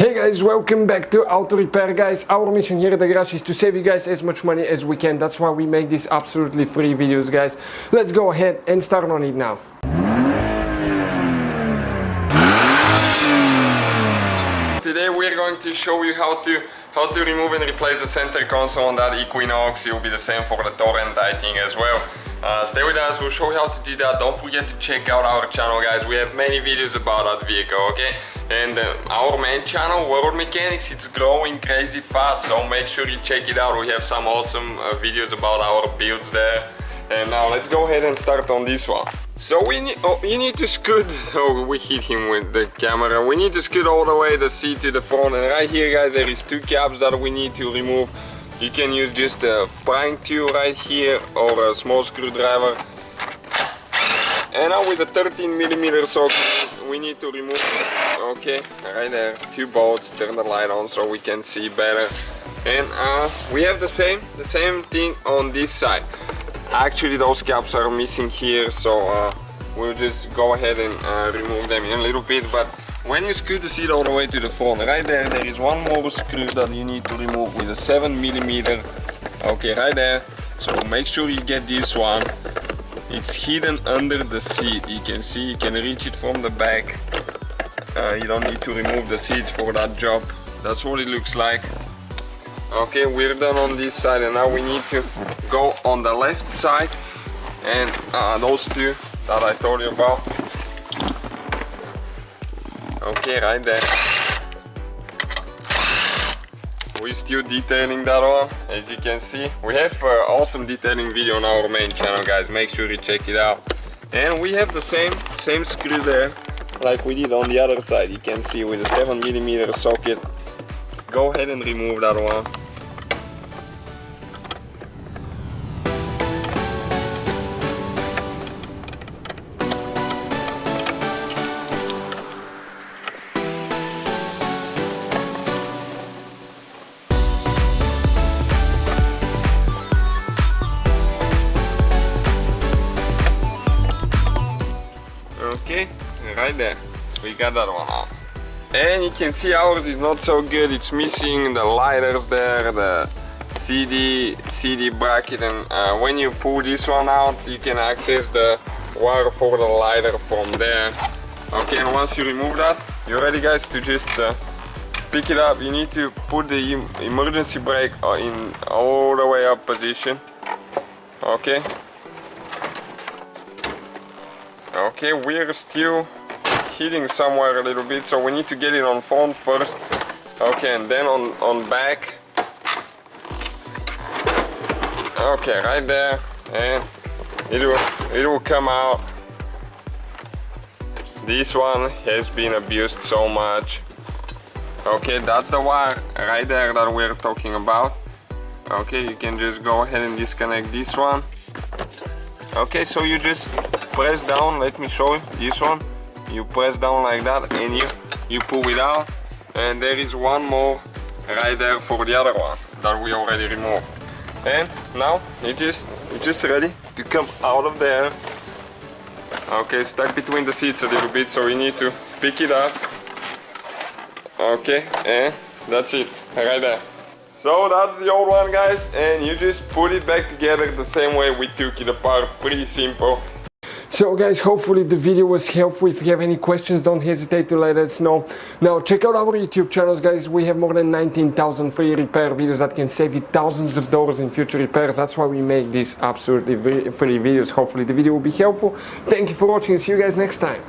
Hey guys, welcome back to Auto Repair, guys. Our mission here at the garage is to save you guys as much money as we can. That's why we make these absolutely free videos, guys. Let's go ahead and start on it now. Today we're going to show you how to remove and replace the center console on that Equinox. It will be the same for the Torrent, I think, as well. Stay with us, we'll show you how to do that. Don't forget to check out our channel, guys. We have many videos about that vehicle, okay? And our main channel, World Mechanics, it's growing crazy fast, so make sure you check it out. We have some awesome videos about our builds there. And now let's go ahead and start on this one. So you need to scoot. Oh, we hit him with the camera. We need to scoot all the way the seat to the front, and right here, guys, there is two caps that we need to remove. You can use just a prying tool right here or a small screwdriver. And now with a 13mm socket, we need to remove it. Okay, right there, two bolts. Turn the light on so we can see better. And we have the same thing on this side. Actually, those caps are missing here, so we'll just go ahead and remove them in a little bit. But when you screw the seat all the way to the front, right there, there is one more screw that you need to remove with a 7mm. Okay, right there. So make sure you get this one. It's hidden under the seat. You can see, you can reach it from the back. You don't need to remove the seats for that job. That's what it looks like. Okay, we're done on this side, and now we need to go on the left side, and those two that I told you about. Okay, right there. We're still detailing that one, as you can see. We have an awesome detailing video on our main channel, guys. Make sure you check it out. And we have the same screw there, like we did on the other side. You can see with a 7mm socket. Go ahead and remove that one. Okay, right there, we got that one out. And you can see ours is not so good. It's missing the lighters there, the CD bracket, and when you pull this one out, you can access the wire for the lighter from there. Okay, and once you remove that, you're ready, guys, to just pick it up. You need to put the emergency brake in all the way up position. Okay. Okay, we're still hitting somewhere a little bit, so we need to get it on front first. Okay, and then on back. Okay, right there, and it will come out. This one has been abused so much. Okay, that's the wire right there that we're talking about. Okay, you can just go ahead and disconnect this one. Okay, so you just press down. Let me show you this one. You press down like that, and you pull it out, and there is one more right there for the other one that we already removed. And now you're just ready to come out of there. Okay, stuck between the seats a little bit, so you need to pick it up. Okay, and that's it right there. So that's the old one, guys, and you just put it back together the same way we took it apart. Pretty simple. So guys, hopefully the video was helpful. If you have any questions, don't hesitate to let us know. Now check out our YouTube channels, guys. We have more than 19,000 free repair videos that can save you thousands of dollars in future repairs. That's why we make these absolutely free videos. Hopefully the video will be helpful. Thank you for watching, and see you guys next time.